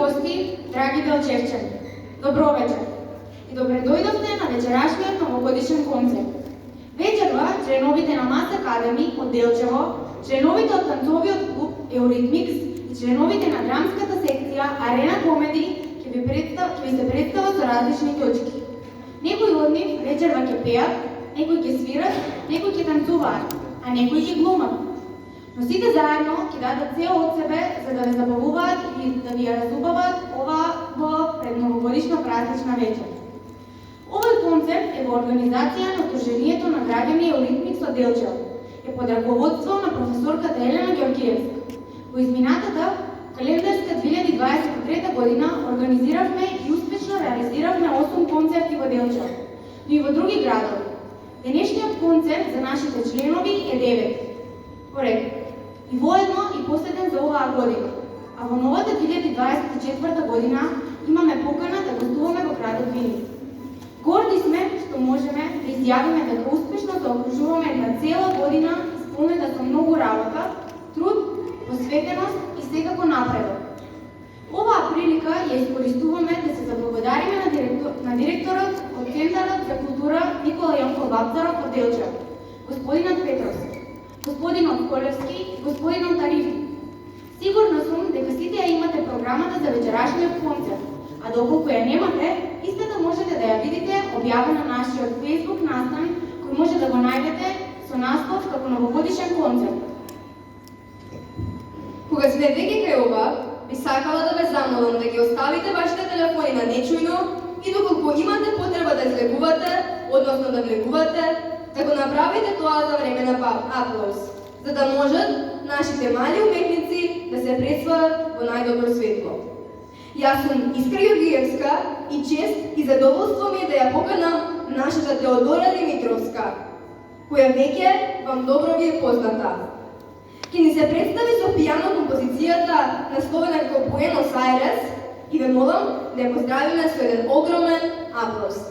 гости, драги белчевчани, добро вечер и добре дојдовте на вечерашниот новогодишен концерт. Вечерва членовите на Мас Академи од Делчево, членовите од танцовиот клуб Еуритмикс и членовите на драмската секција Арена Комеди ќе ви се представат со различни точки. Некои од нив вечерва ќе пеат, некои ќе свират, некои ќе танцуваат, а некои ќе глумат. Но сите заедно ќе дадат се од себе за да ве забавуваат и да ви ја разубават ова предновогодишна празнична вечер. Овој концерт е во организација на Друженијето на граѓани Еуритмикс од Делчево. Е под раководство на професорката Елена Ѓоргиевска. Во изминатата календарска 2023 година организиравме и успешно реализиравме 8 концерти во Делчево, но и во други градови. Денешниот концерт за нашите членови е 9. Поред. И воедно и последен за оваа година. А во новата 2024 година имаме покана да гостуваме во градот Виница. Горди сме што можеме да изјавиме дека успешно да окружуваме една цела година исполнета со многу работа, труд, посветеност и секако напредок. Оваа прилика ја искористуваме да се заблагодариме на директорот од Центарот за култура Никола Јонков Вапцаров од Делчево, господинот Петровски, господинот Колевски и господинот Тарифи. Сигурна сум дека сите ја имате програмата за вечерашниот концерт, а доколку ја немате, истата можете да ја видите објавена на нашиот Facebook настан, кој може да го најдете со наслов како новогодишен концерт. Кога сме веќе кај ова, би сакала да ве замолам да ги оставите вашите телефони на нечујно и доколку имате потреба да излегувате, односно да влегувате, да го направите тоа за време на аплауз, за да можат нашите мали уметници да се представат во најдобро светло. Јас сум Искра Ѓоргиевска и чест и задоволство ми е да ја поканам нашата Теодора Димитровска, која веќе вам добро ви е позната. Ќе ни се представи со пијано композицијата насловена како Буенос Ајрес и ве молам да ја поздравиме со еден огромен аплауз.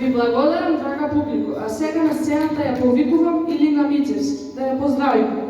Ви благодарам, драга публико, а сега на сцената ја повикувам Илина Мицевски, да ја поздравим.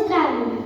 pozdravljam.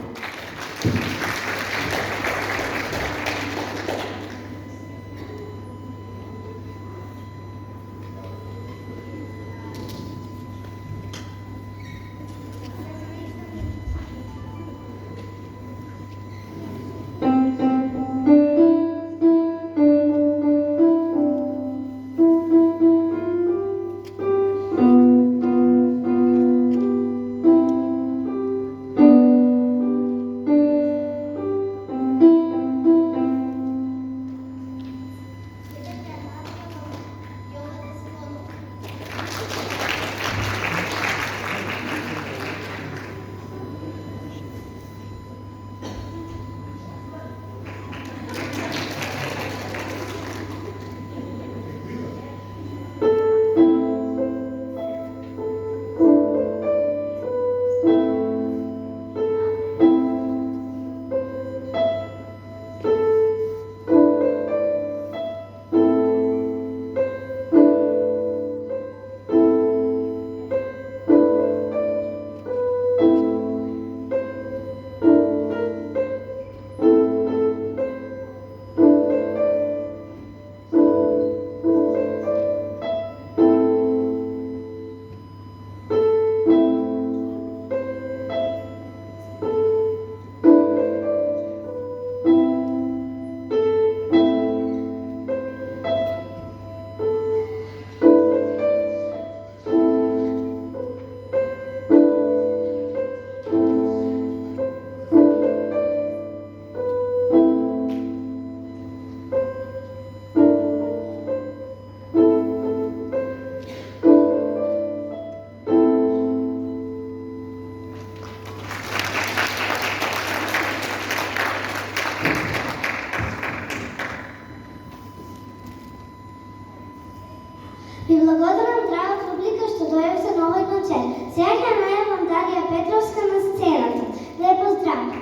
Ви благодарам, драга публика, што дојавте на овој концерт. Сега ќе најавам Дарија Петровска на сцената. Да ја поздравам.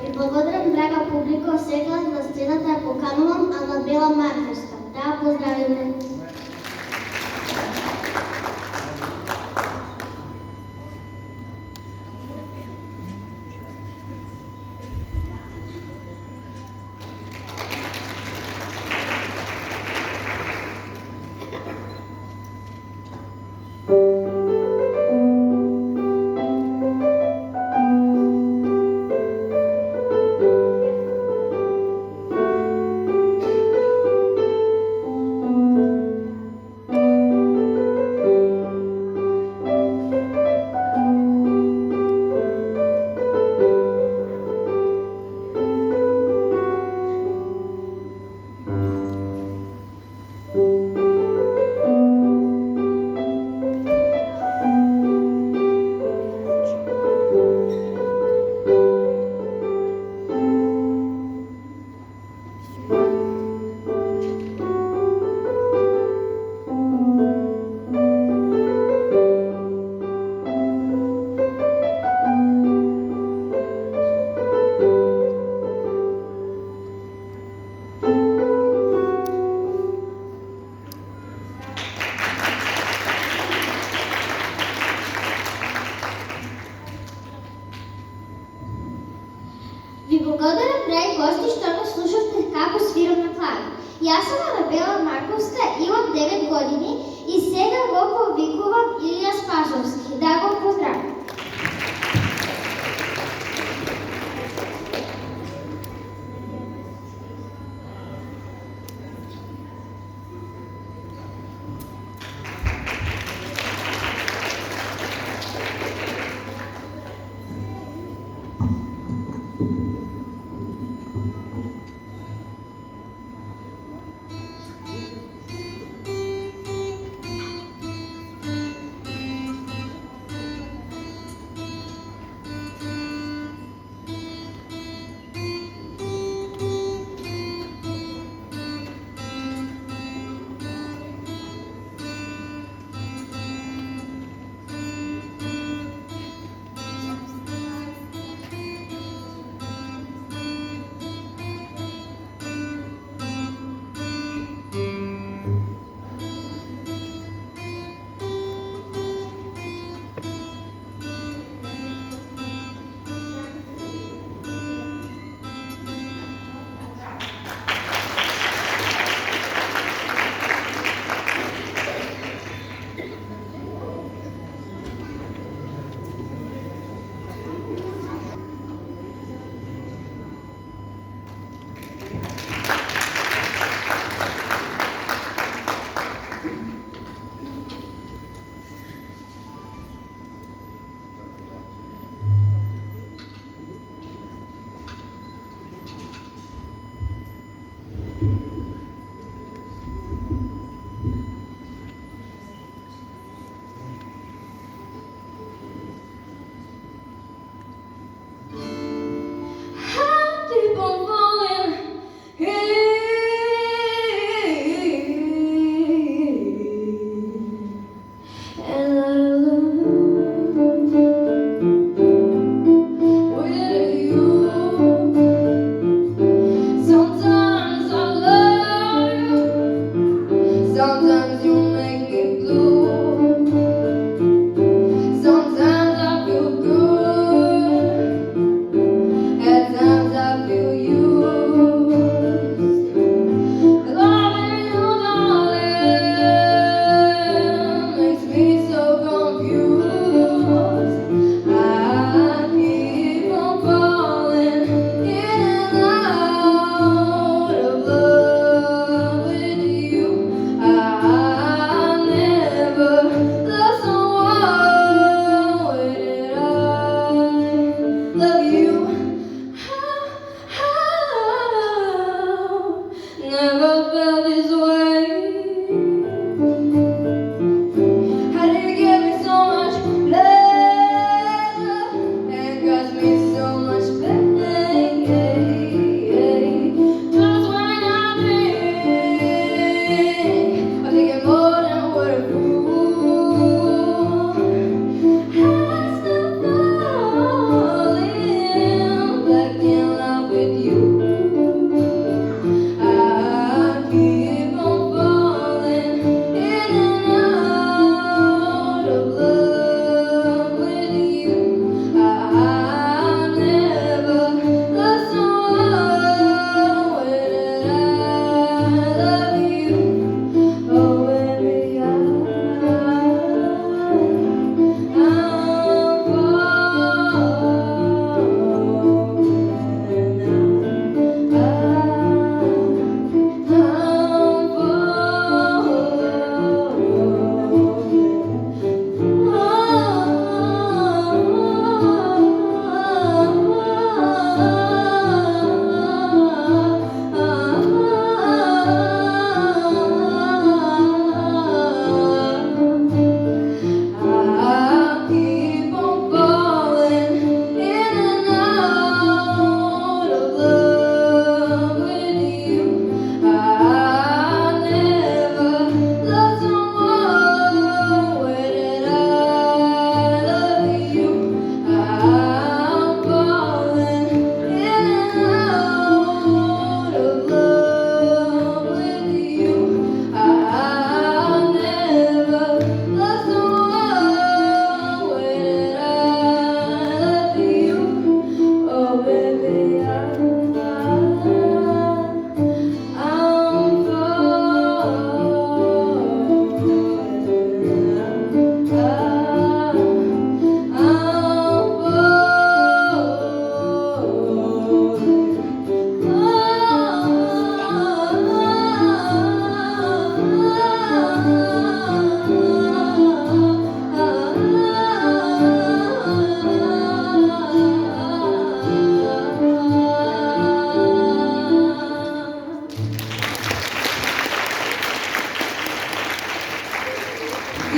Ви благодарам, драга публика, сега на сцената ја поканувам Анабела Марковска. Да ја поздравиме.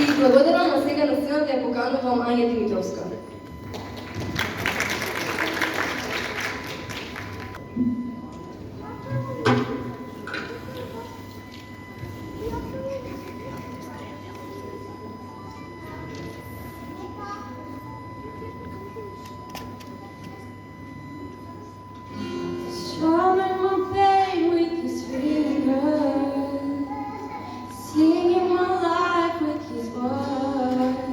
Ви благодарам, а сега на сцената ја поканувам Ања Димитровска. Strumming my pain with his fingers, singing my life with his words,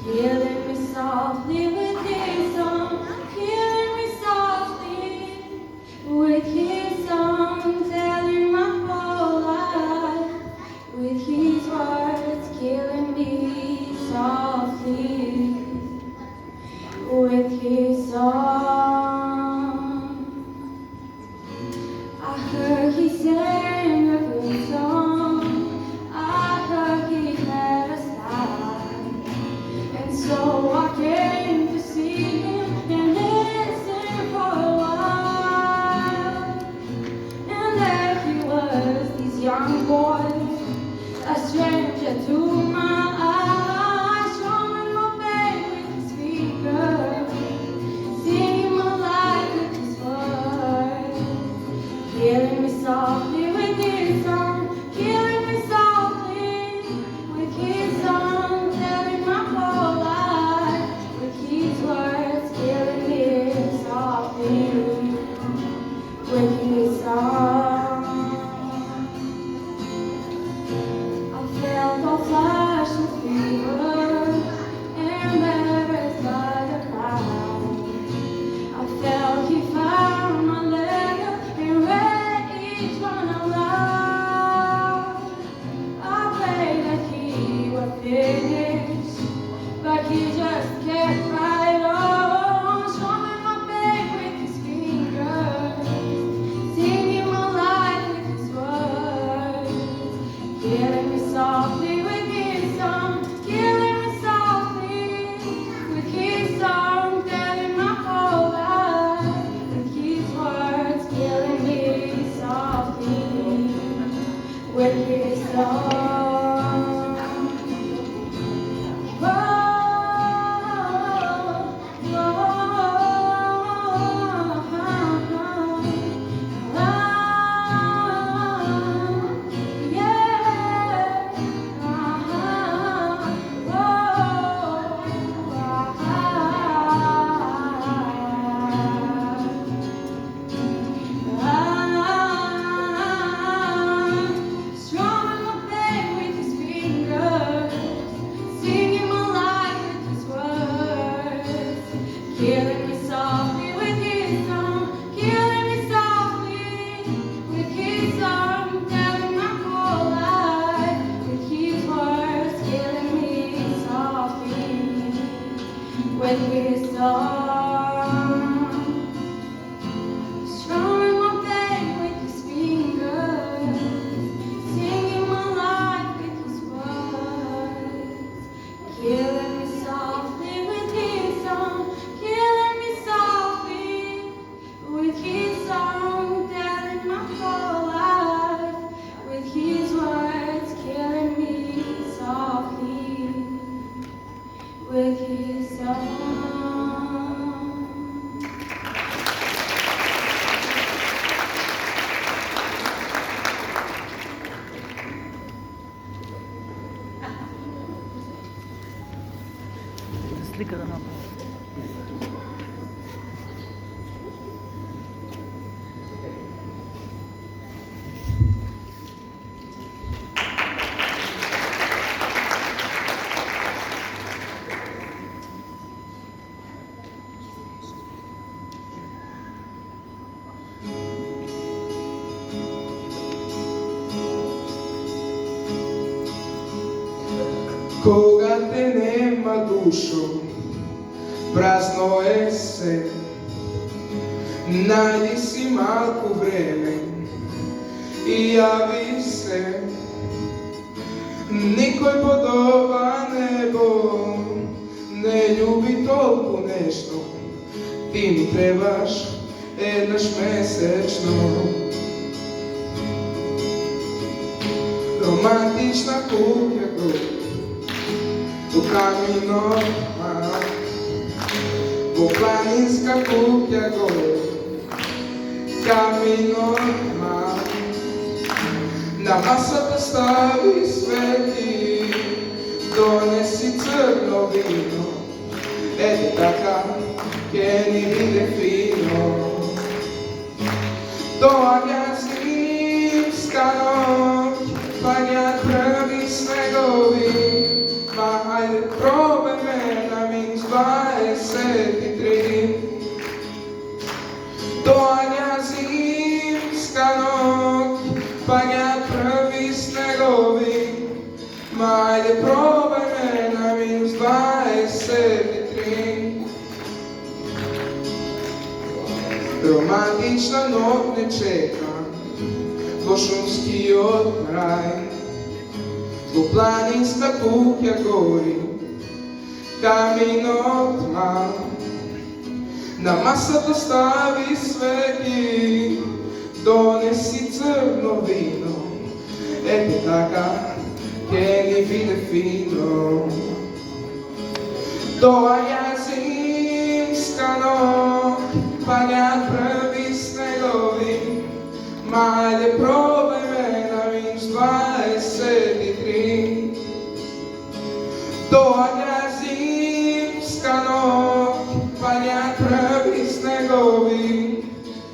killing me softly with his song, killing me softly with his song, telling my whole life with his words, killing me softly with his song. I heard he sang a good song. I heard he had a style, and so I came to see him and listen for a while. And there he was, this young boy, a stranger to my eyes, strumming my pain with his fingers, singing my life with his words, killing me softly with his song, killing me softly with his song, telling my whole life with his words, killing me softly with his song. I felt a flash of fever, embarrassed by the crowd. I felt he found my letter and read each one aloud. I prayed that he would finish, but he just kept right on, strumming my pain with his fingers, singing my life with his words, killing me softly with his song, killing me softly with his song, telling my whole life with his words, killing me softly with his song. Strumming my pain with his fingers, singing my life with his words, killing me softly with his song, killing me softly with his song, telling my whole life with his words, killing me softly with his song. Strumming my pain with his fingers, singing my life with his words, killing me softly with his song, killing me softly with his song, telling my whole life with his words, killing me softly with his song. Слика да направи. Кога те нема душо, празно е се, најди си малку време и јави се. Никој под ова небо не љуби толку нешто, ти ми требаш еднаш месечно. Романтична куќа po kamenoma, po planinska kuća gore, kamenoma, na masata stavi sveti, donesi crno vino, eto taka che ni vide fino. Dođa zimska noć, padnja prvi snegovi, ma hajde probaj me na -23. Dođa zimska noć, padnja prvi snegovi, ma hajde probaj me na -23. Romantična noć ne čeka, bo šumski odmaraj, bo planinska kuća gori, kamino tma. Na masatu stavi sveki, donesi crno vino, eto taka, che ni vide fino. Dođa zimska noć, padnja prvi snegovi, ma hajde probaj me na -23. Dođa zimska noć, padnja prvi snegovi,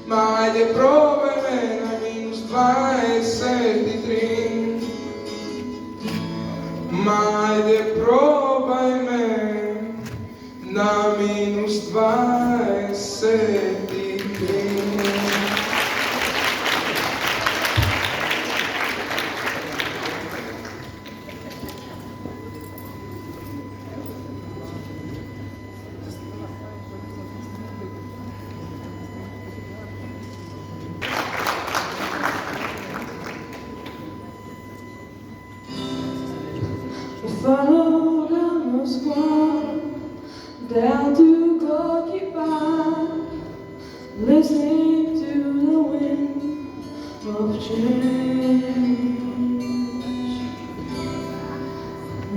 ma hajde probaj me na -23. Ma hajde probaj me na -23. Follow down Moscow, down to Gorky Park, listening to the wind of change.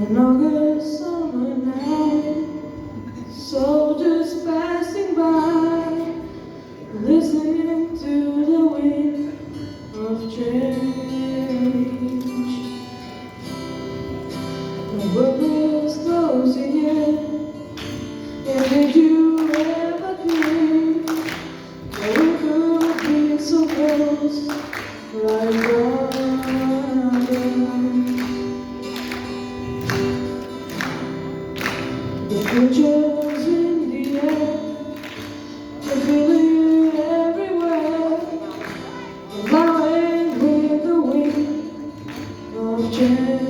An August summer night, soldiers passing by, listening to the wind of change. The world is closing in, and did you ever dream that we could be so close, like brothers? The future's in the air, I feel it everywhere, flying with the wind of change.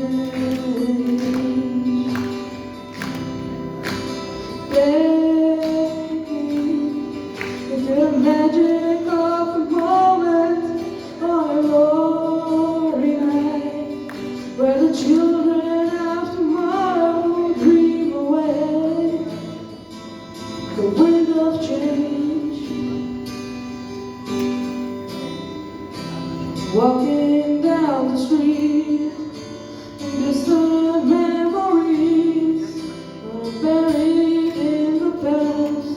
The magic of a moment on a glory night, where the children of tomorrow dream away the wind of change. Walking down the street, distant memories are buried in the past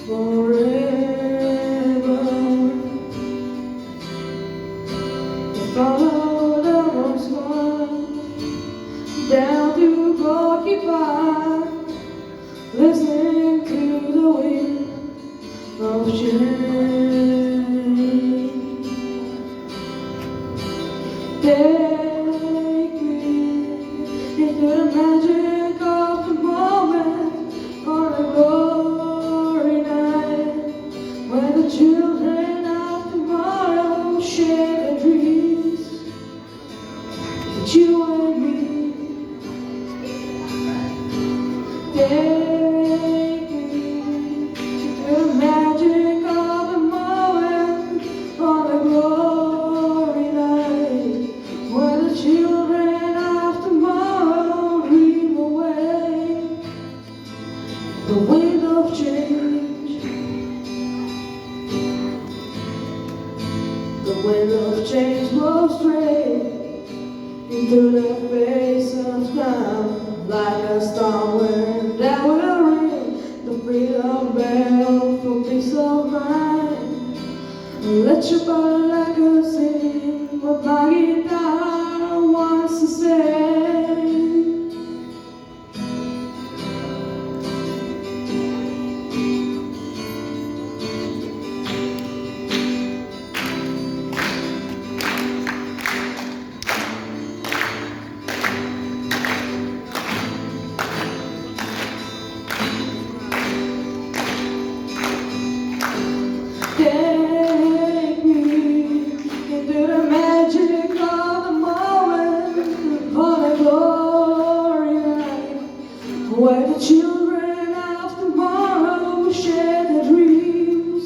forever. The thought of us one, down to Gorky Park, listening to the wind of change. Take me into the magic of the moment on a glory night, where the children of tomorrow share their dreams with you and me. Take me into the magic of the moment on a glory night, where the children of tomorrow dream away the wind of change. The wind of change blows straight into the face of time. like a storm wind that will ring the freedom bell for peace of mind. Let your body like a sing what my guitar wants to say. Take me into the magic of the moment, for the glory night, where the children of tomorrow share their dreams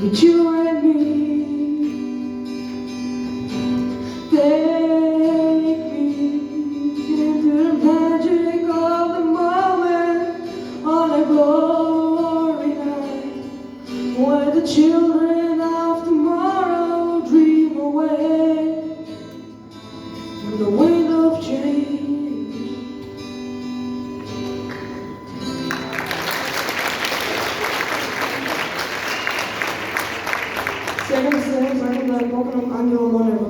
with you and me. Take me into the magic of the moment, on a glory night, where the children of tomorrow dream away from the wind of change. Second stage, I'm going to open up Angelo Monero.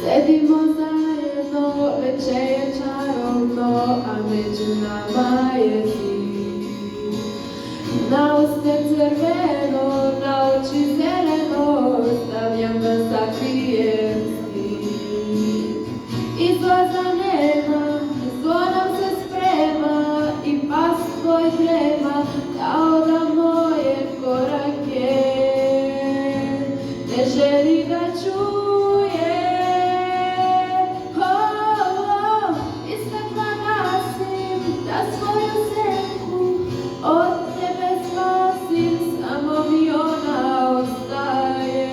Sedimo zajedno, večer je čarovno, a među nama je zid. Na uste crveno, na oči zeleno, stavljam da sakrijem stid. Izlaza nema, zvonom se sprema, i pas tvoj trema, kao da moje korake ne želi da čuje. Od tebe spasim, samo mi ona ostaje.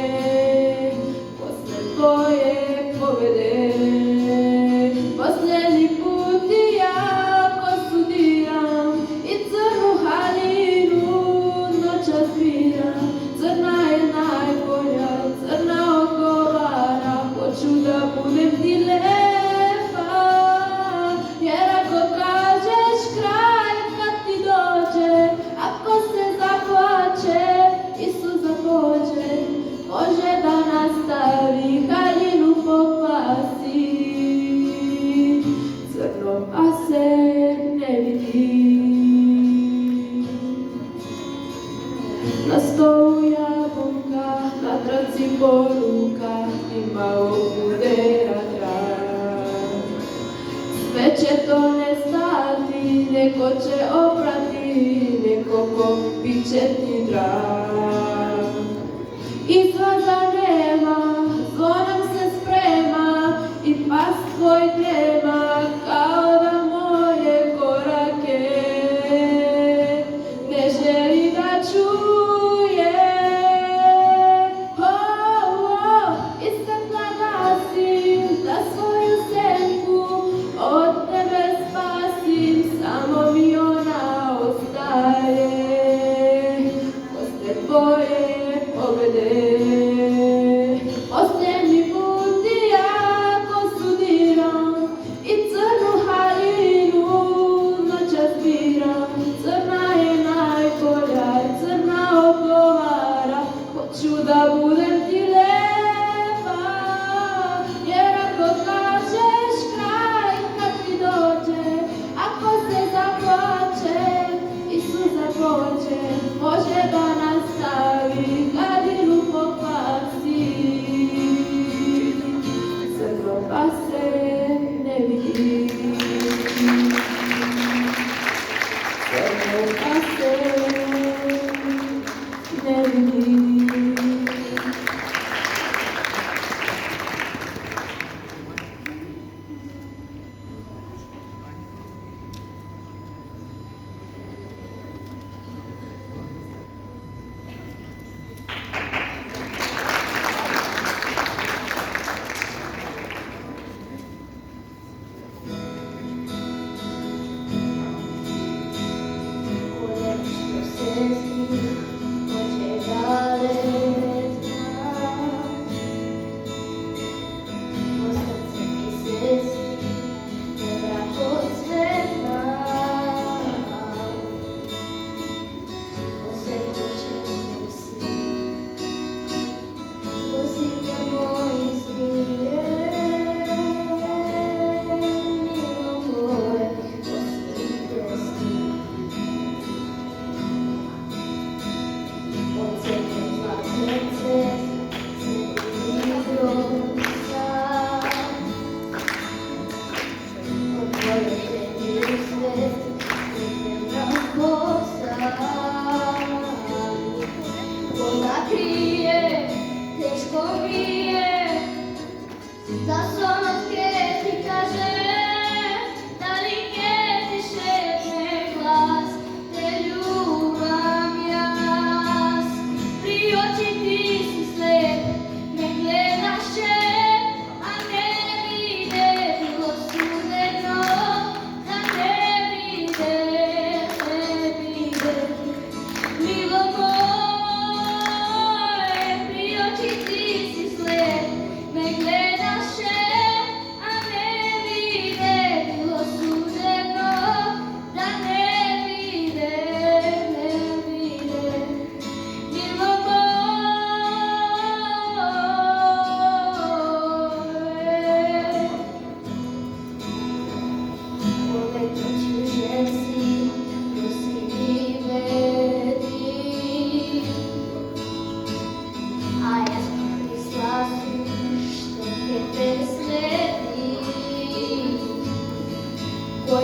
Posle tvoje pobede, posljednji put i ja posudiram i crnu haljinu noćas biram. Crna je najbolja, crna odgovara, hoću da budem ti lepa, jer ako kažeš kraj kad ti dođe, ako se zaplače i suza pođe, može da nastavi haljinu popasi. Crno pa se ne vidi. Na stolu jabuka, na traci poruka i malo udera trak. Sve će to nestati, neko će oprati, neko popit će ti drag. Izlaza nema, zvonom se sprema, i pas tvoj trema, kao da moje korake ne želi da čuje. I svetla gasim za svoju senku, od tebe spasim, samo mi ona ostaje. Posle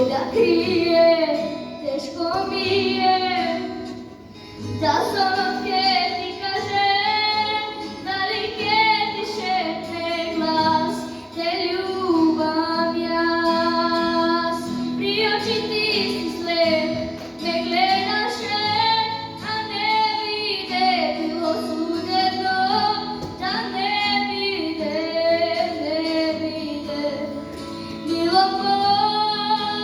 da krije, teško mi je da solomke ti kaže, da li ti šepne glas, te ljubam jas. Pri oči ti si slep, me gledaše, a ne vide, bilo sudeno, da ne vide, ne vide. Milo moje,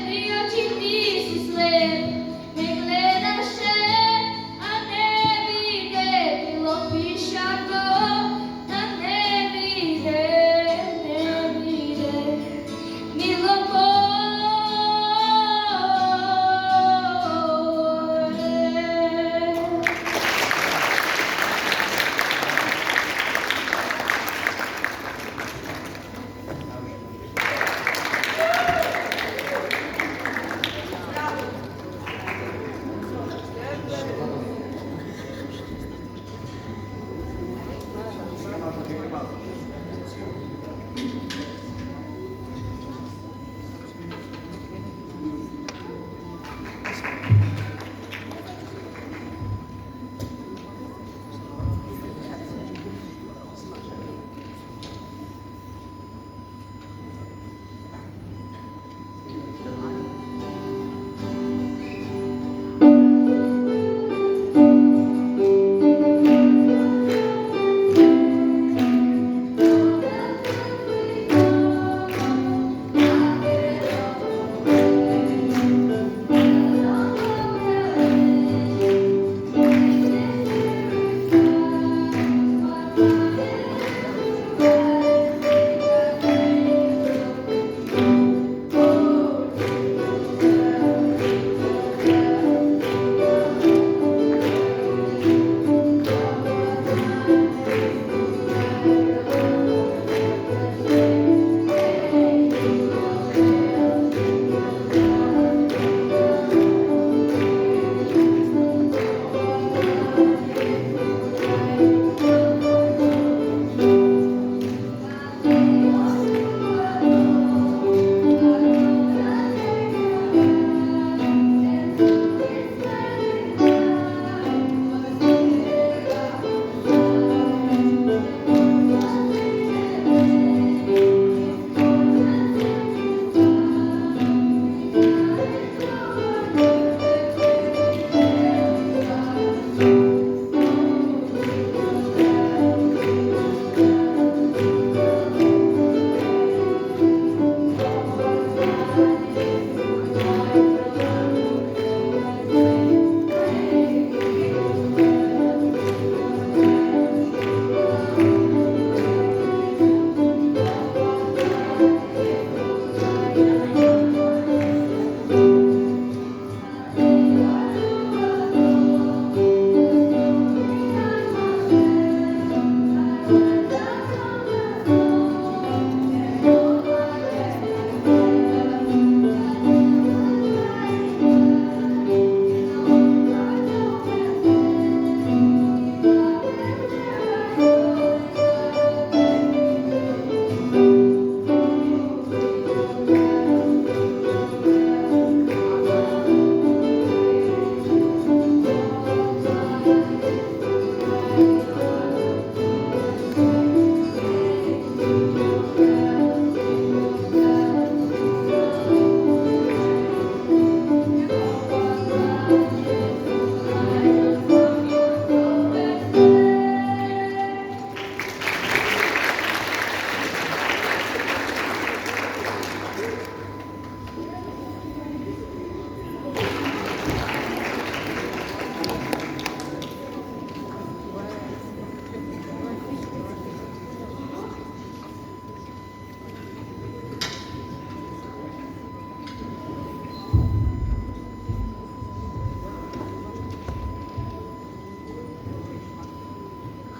pri oči ti si slep, me gledaše, a ne vide, bilo pišako, da ne vide, ne vide. Milo moje.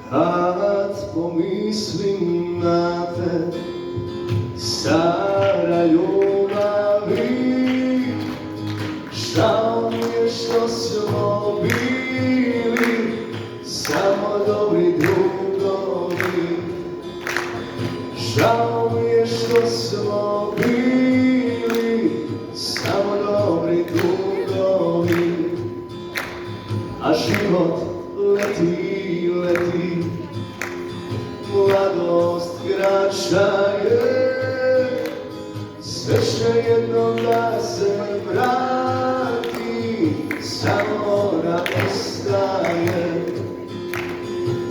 Kad pomislim na te, stara ljubavi, žao mi je što smo bili samo dobri drugovi. Žao mi je što smo bili samo dobri dugovi, a život leti, leti, mladost kraća je, sve će jednom da se vrati, samo ona ostaje.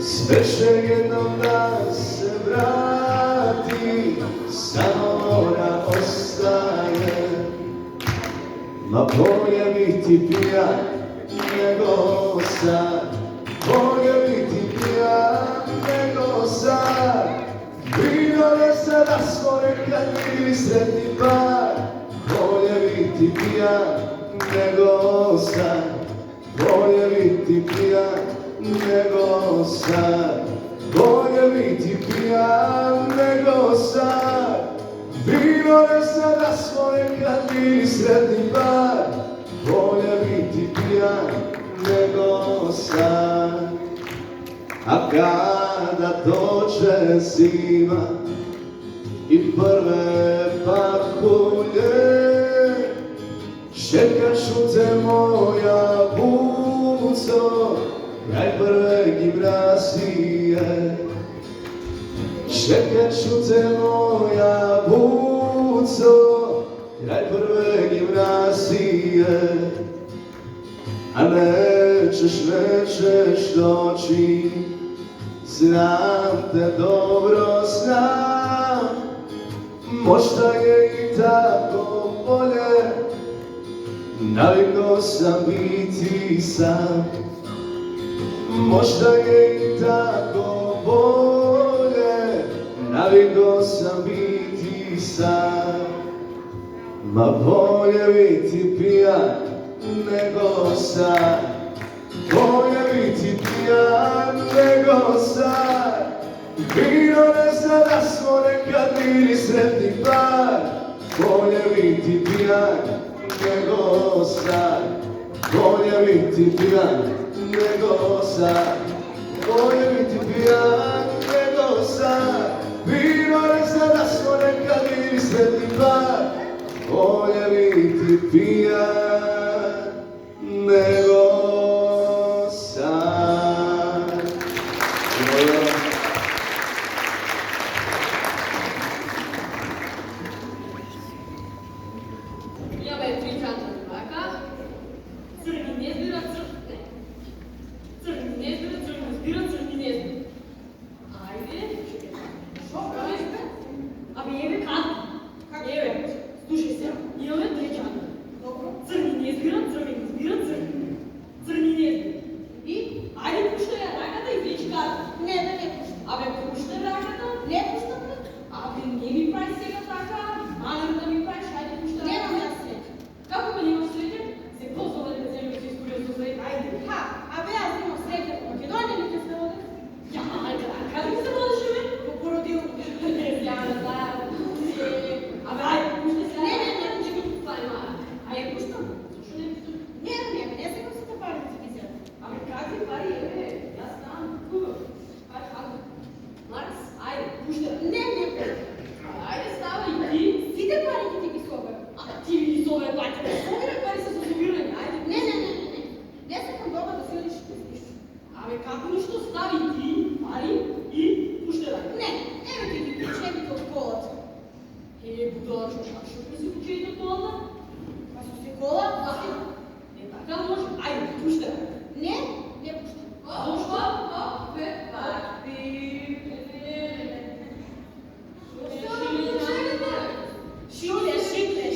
Sve će jednom da se vrati, samo ona ostaje. Ma bolje biti pijan nego sad, bolje biti pijan nego sad. Bilo je sada smo nekad bili sretni par, bolje biti pijan nego sad, bolje biti pijan nego sad, bolje biti pijan nego sad. Bilo je sada smo nekad bili sretni par, bolje biti pijan nego sad. A kada dođe zima i prve pahulje, čekat ću te moja buco, kraj prve gimnazije. Čekat ću te moja buco, kraj prve gimnazije. A nećeš doći, znam te dobro znam. Možda je i tako bolje, navikao sam biti sam. Možda je i tako bolje, navikao sam biti sam. Ma bolje biti pijan nego sad, bolje biti pijan nego sad. Bilo ne zna da smo nekad bili sretni par, bolje biti pijan nego sad, bolje biti pijan nego sad, bolje biti pijan nego sad. Bilo ne zna da smo nekad bili sretni par, bolje biti pijan nego sad. Ja bih pričata ovaka. Crni ne zbira, crni. Crni ne zbira, crni zbira, crni ne zbira. Ajde. Što praviš? A mi jebe kako? Jebe. Slušaj se, jebe pričata. Crni ne zbira, crni ne zbira, crni. Crni ne zbira. I? Ajde puštaj rakata i već kada. Ne puštam. A bе puštaj rakata? Ne puštam. A bе не ми прави сега така. Мали да ми правиш, айде puštaj. Nemam ja sreće. Kako pa nemaš sreće? Se pozvala da zemlju se iskurio sa sve. Ajde. Ha, a bе ja imam sreće u Makedoniji neke se ovdje. Ja, ajde, a kada se voliš ime? Po porodilu. Ne znam, znam. A bе, ajde, puštaj se. Ne, Stvari mala. Ajde, puštam. Zašto ne puštam? Ne znam kako se te pare televizija. A bе, kakvi pari je? Ja znam. Kaj, kako? Marks, ajde, puštaj. Ne puštam. Ajde, stavaj i ti. Сите пари ги ги соберам. А ти ги зове платите. Собира пари са за собиране, ajde. Не. Не сакам дома да си одиш без нищо. Абе, како нищо стави ти, пари и пуштера. Не, ево ти ги учебите од колата. Будала, што ми се учите од колата? Па со се кола? Не така може. Ајде, пуштера. Не пуштам. Зошто? Бе, парти. Шитле.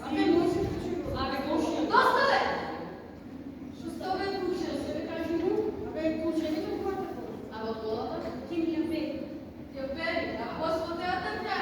Абе, може. Абе, гошија. Доста бе! Што става бе куче? Се бе кажи му? Абе, учебите од колата. А во колата? Ти ми ја бе. Ја пери, а после театар тя.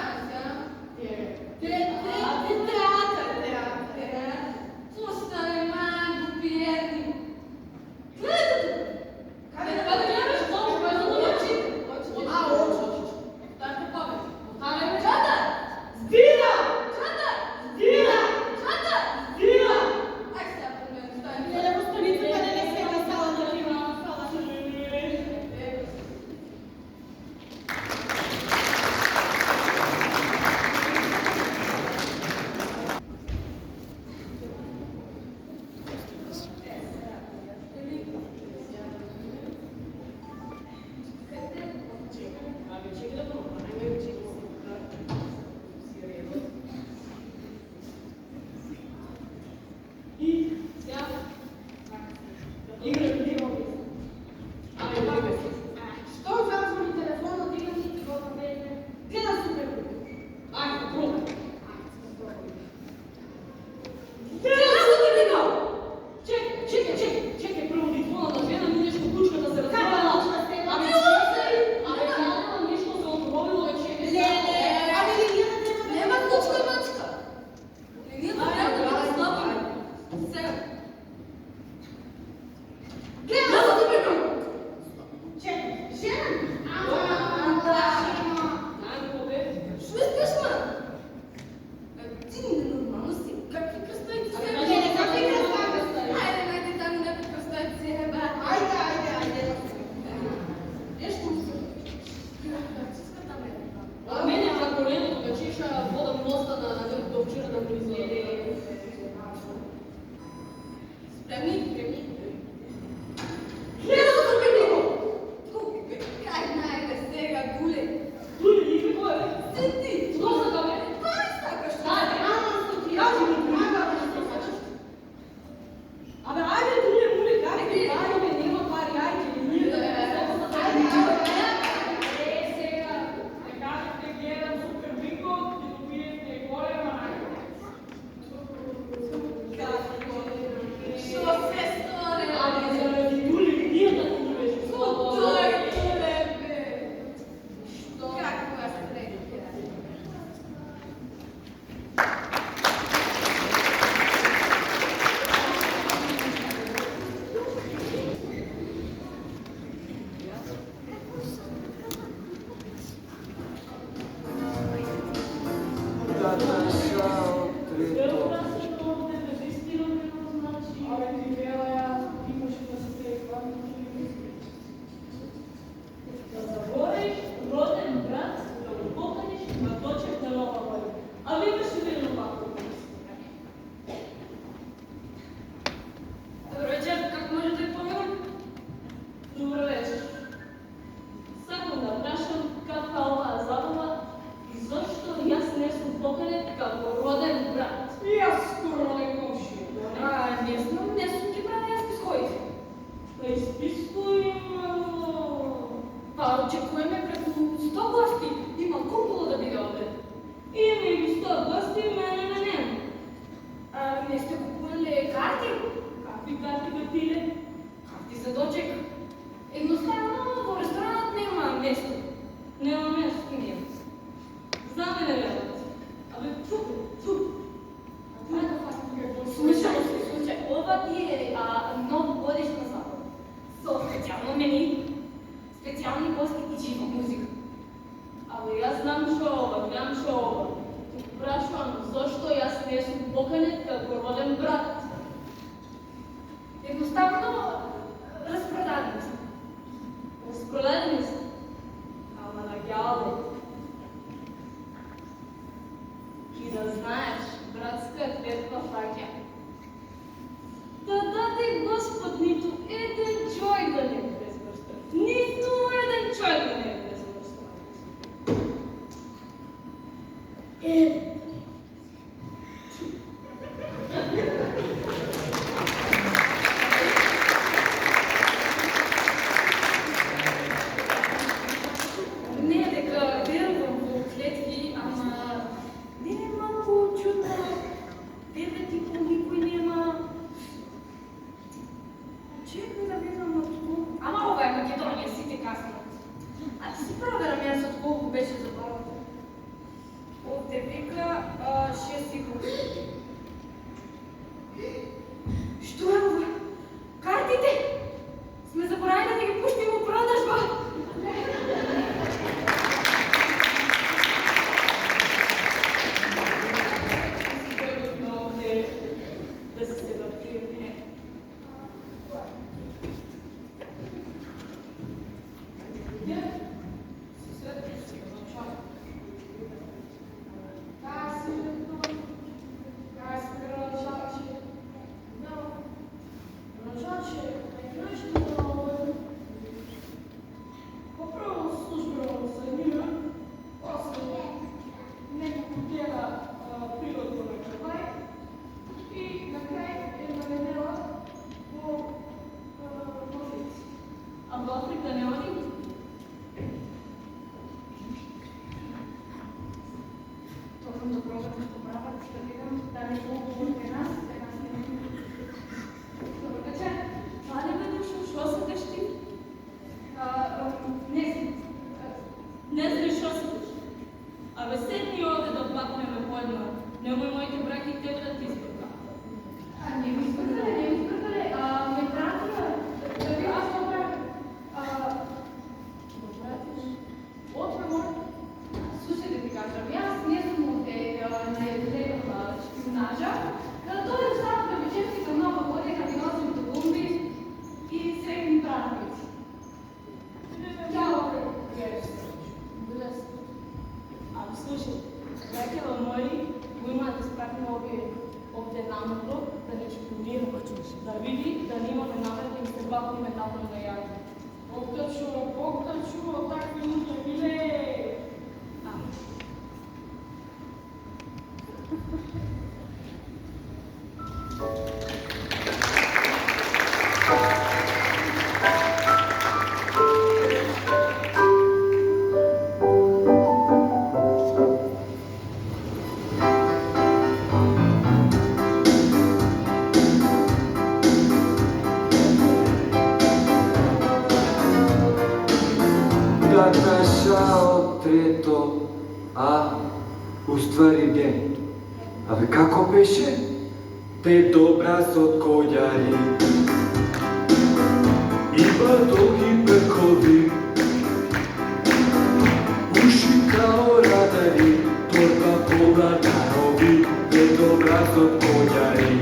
Спремни. Kaj najde сега, Гуле? Ти, що за да ме? Кой стакаш? Абе, ajde, Dule, kaj ti dajme, nema par jajke, nije da Що се стори? заради Dule, nije da ti budeš. Той, Гуле, бе. Каква среća? Da našao trito. Добър вечер, как може да ви помогна? Добър вечер. Само да прашам каква е оваа забава и зашто јас не сум поканет како роден брат. Јас скоро не комшија. Не знам, не сум ги правил јас спискоите. Да испискуjem, Па очекуваме преку 100 гости. Има купула да биде овде. има и 100 гости, мене не нема. Не сте купували карти? Какви карти бе пиле? Карти за дочек. Едноставно во ресторанот нема место. Нема место. Нема. За мене леват. Абе, чу. Слушај, ова ти е новогодишна забава. Со специјално мени, специјални гости и жива музика. Абе, јас знам шо ова. Прашувам, зашто јас не сум поканет како роден брат? Едноставно распродадени сме. Распродадени сте. Ама на ѓаве. И да знаеш, братска тетва фаќа. Да даде Господ ниту еден човек да не е безврстен. Ниту еден човек да не е безврстен. Не дека верувам во клетви, ама не е малку чудно. Девети по никој нема. Чекай да видам од колку. Ама ова е Македонија, сите каснат. А ти си проверам јас од колку беше забавата. Овде века 6,5. Што е ова? Картите! Сме заборавили да ги пуштим у продажба. Да се въртиме. А в Африка не оди? Точно да пробвам да поправят, да видам дали колко от нас не Добър вечер. Това ли бе дошъл? Шо се дъщи? Не знаеш шо се дъщи. Абе седни оде да плакнеме по една. Немој моите браки и тебе да ти избъркат. Не ми избъркали. Ме пратила да ви аз добра. Отме моля. Слушай да ти кажа, аз не съм от шпионажа, да дойдем само да вечерки към Нова година, да носим тулумби и средни празници. Тяло Абе слушай, браќава мои го имаат да спратиме овде намото, да не studira, da vidi da nimаме намер да им се бахне метално на яда. Бог такви луѓе, миле! Da našao trето, a u stvari gdje? Ali kako beše? Te dobra sotkoljari ima dugi brkovi, uši kao radari, torba pola darovi, te dobra sotkoljari.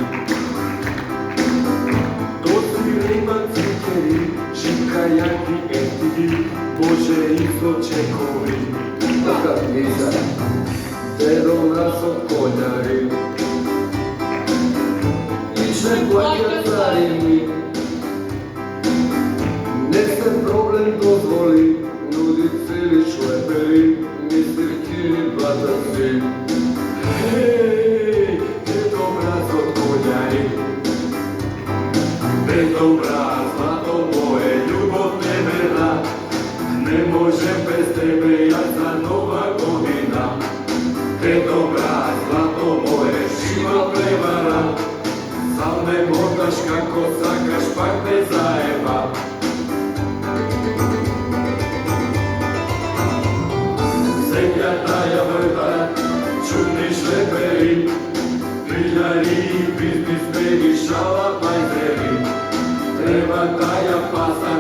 Dosirima cvikeri, šikajaki etigi, Bože isto čekovi. Takav nisa, te dobra sotkoljari. Iće plaća carini, nek se problem dozvoli, nudi celi šleperi, misirkini blataci. Hej, te dobra sotkoljari, te dobra zlato moje, ljubov neverna, ne možem bez tebe, ja za nova godina. Te dobra zlato moje, živa prevara, sam ne modaš kako sakaš, pak te zajeba. Zemlja taja vrta, čudni šleperi, triljari, biznismeni, šala, bajzeri. Treba taja pasa,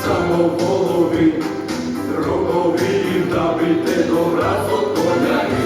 samo volovi, rogovi, da bi te dobra sotkoljari.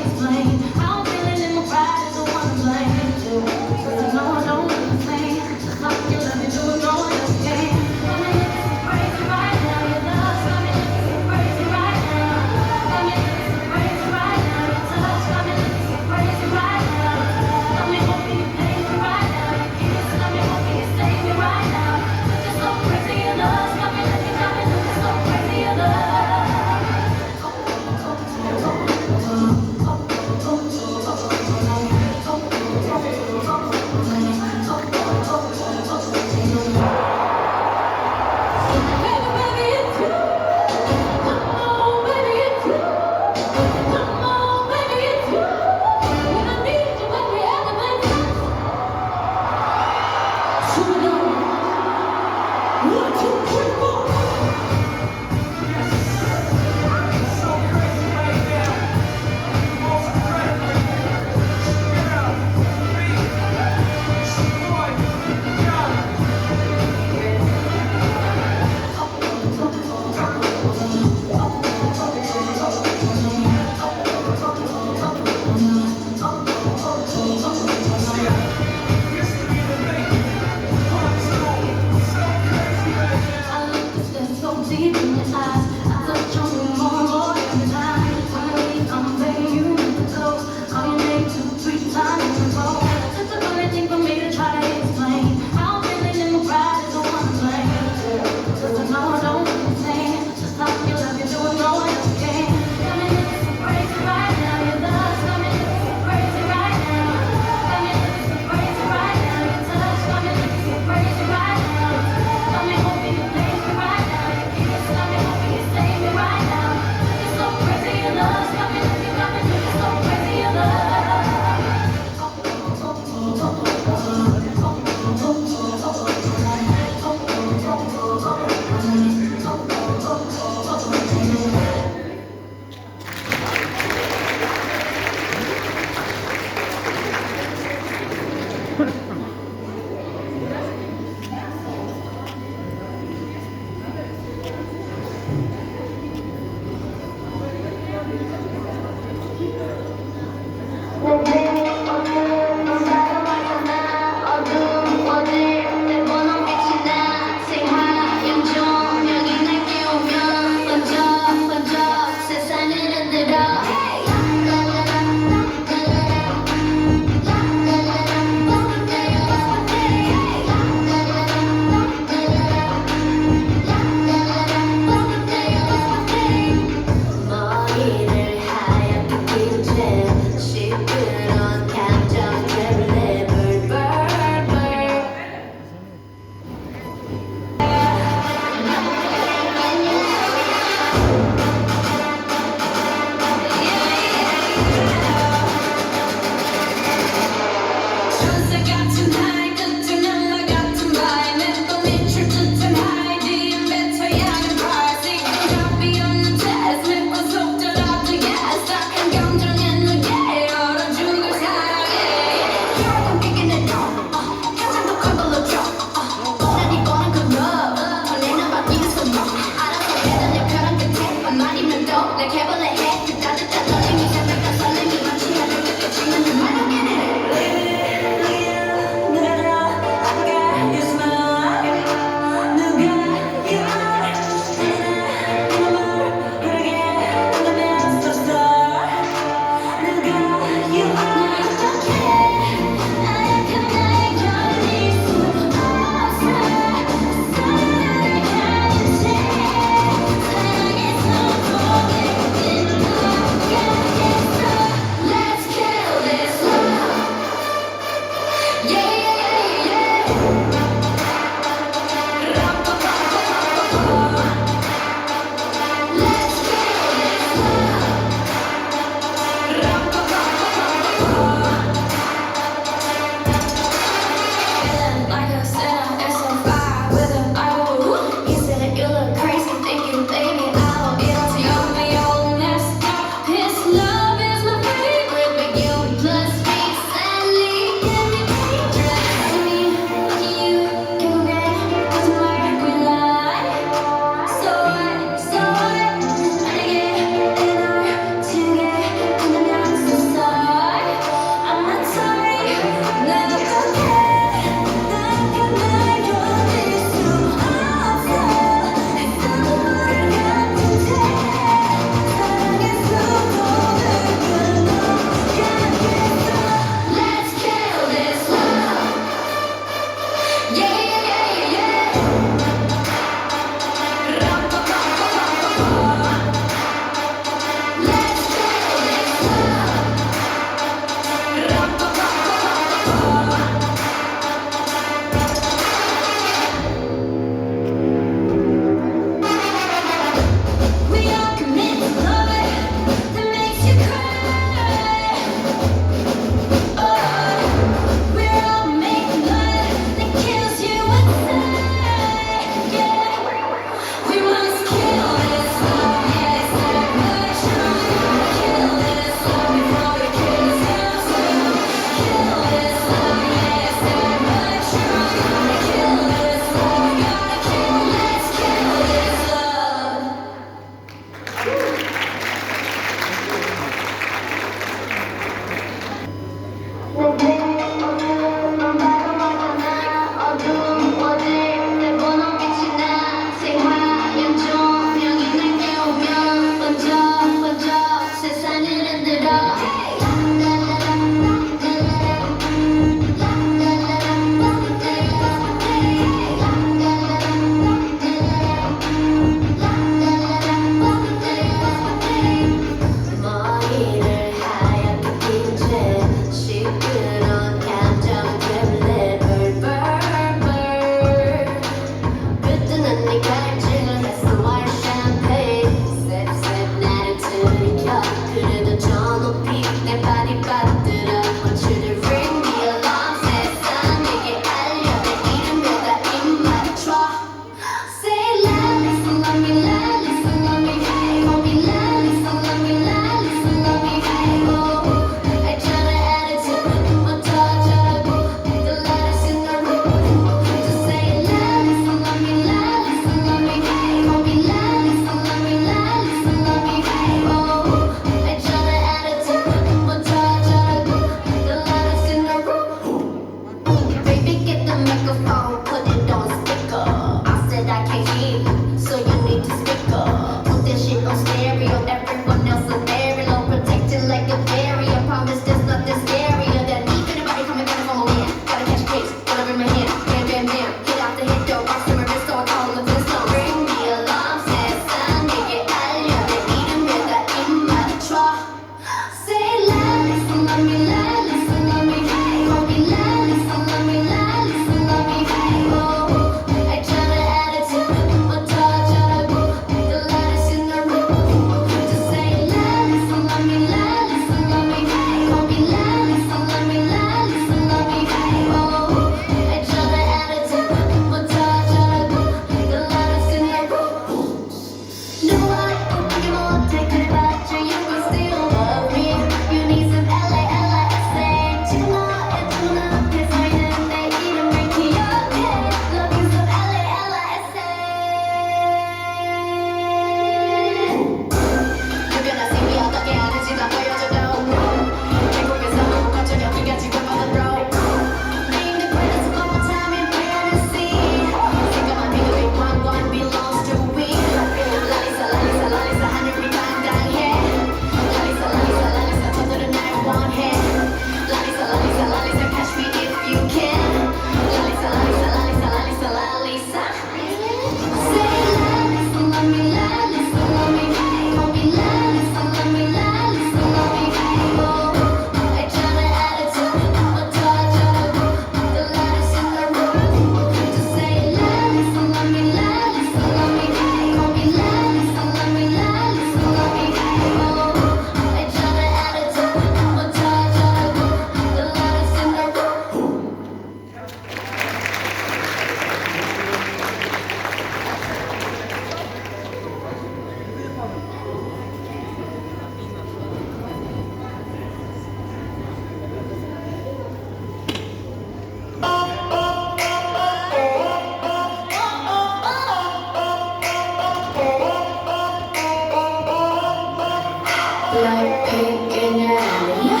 Like pink in your area.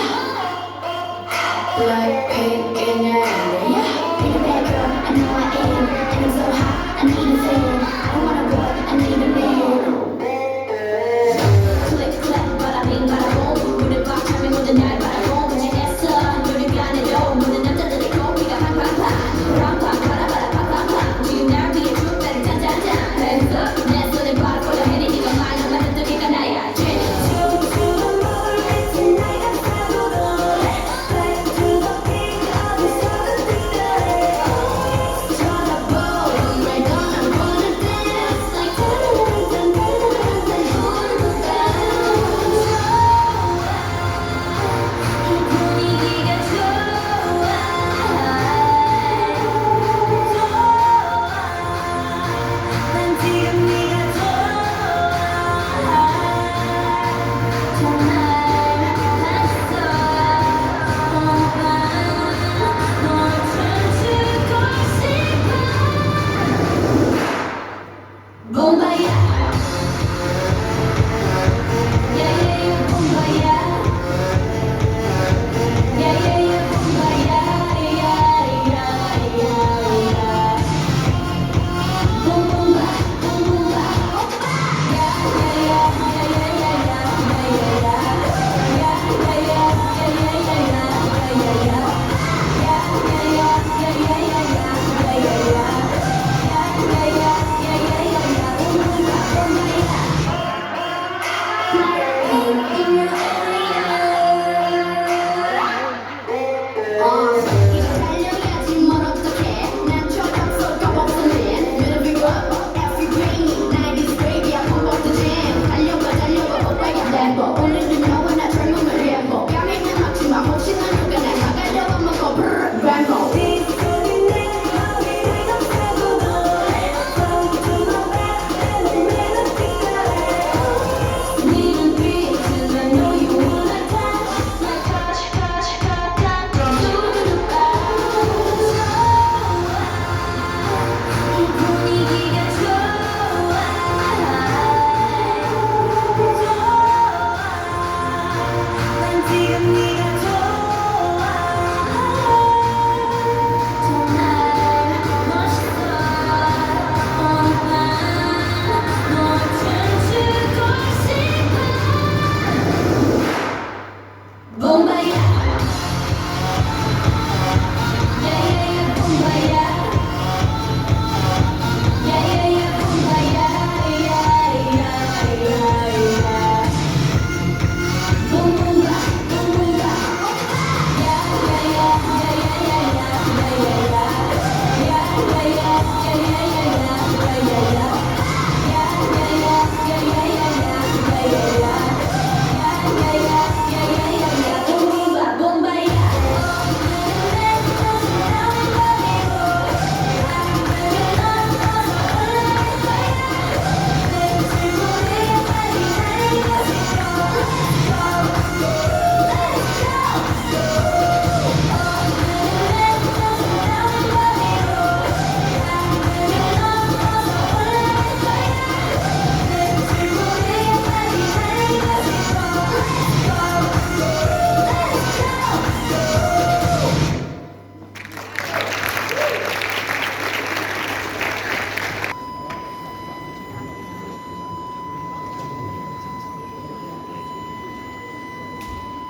Like pink in your area. Be the bad girl, I know I am. And I'm so hot, I need a fan. I don't want a boy, I need a man. Click, clap, bada bing, bada boom. With the box, having with the night, bada boom. With your ass up, you're the guy in the dome. With the number that they call, we got pang, pang, pang. Ram, pang, bada, bada, pang, pang, pang. Do you dare be a truth, better, dun, dun, dun. Hands up, dance with the bar, for the head, and you can line up, and the big and I got you.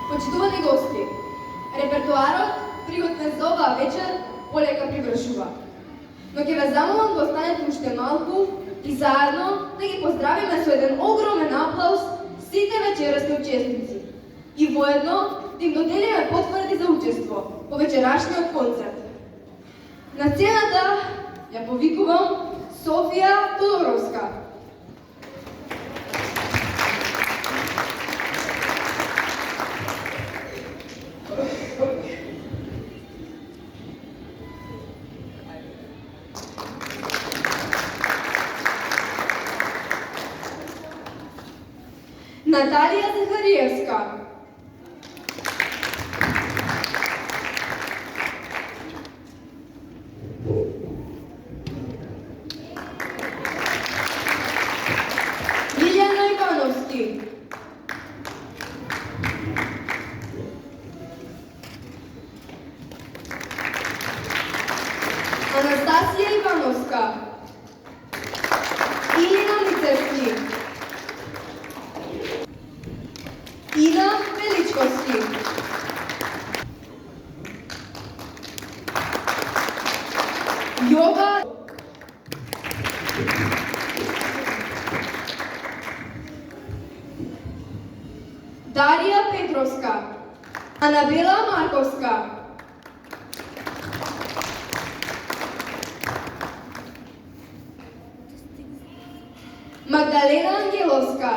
Почитувани гости, репертоарот приготвен за оваа вечер полека привршува. Но ќе ве замолам да останете уште малку и заедно да ги поздравиме со еден огромен аплауз сите вечерасни учесници. И воедно да им доделиме потврди за учество по вечерашниот концерт. На сцената ја повикувам Софија Тодоровска. Наталија Захариевска. Илјана Ивановски. Дария Петровска, Анабела Марковска, Магдалена Ангеловска,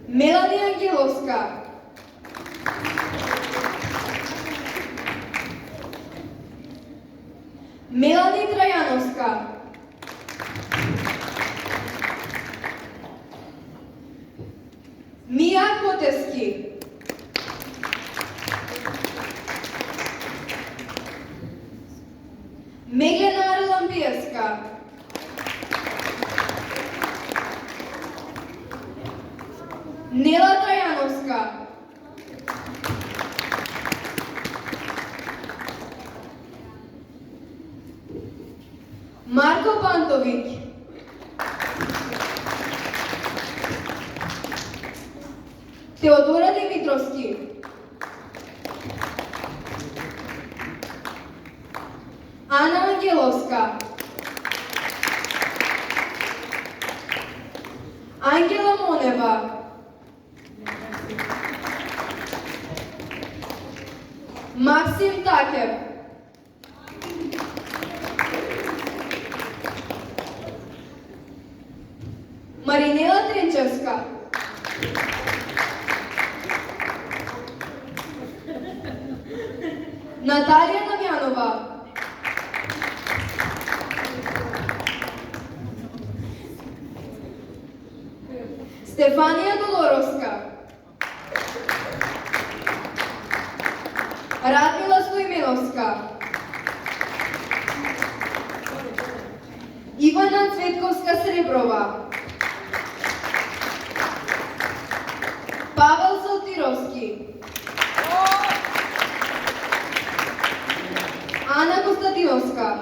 Мелани Ангеловска, Мелани Траяновска, Мия Котевски, Меглена Арламбиевска, Нела Траяновска, Марко Пантович, Теодора Димитровски, Ана Ангеловска, Ангела Монева, Максим Такев, Маринела Тренчевска, Наталия Намянова, Стефания Долоровска, Радмила Стоименовска, Ивана Цветковска-Среброва, Павел Салтировски, Ана Костадиновска,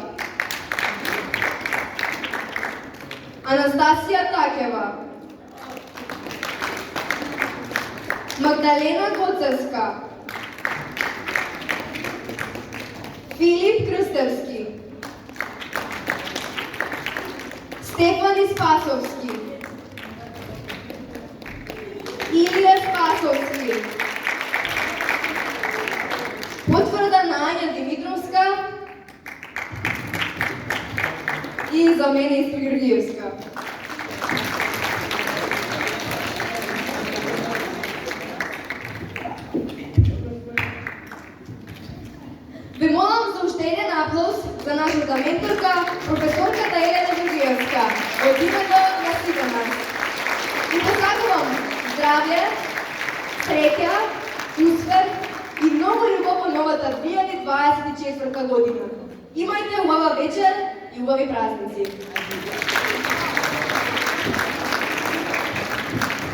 Анастасия Такева, Магдалена Гоцевска, Филип Кръстевски, Стефани Спасовски, Илия Спасовски, потвърда на Аня Димитровска и за мен Искра Георгиевска. Ви молам за още един аплауз за нашата менторка, професорката Елена Георгиевска, от името на всички нас. И посакувам здраве, среќа, успех и много любов во новата 2024 година. Имайте убава вечер и убави празници.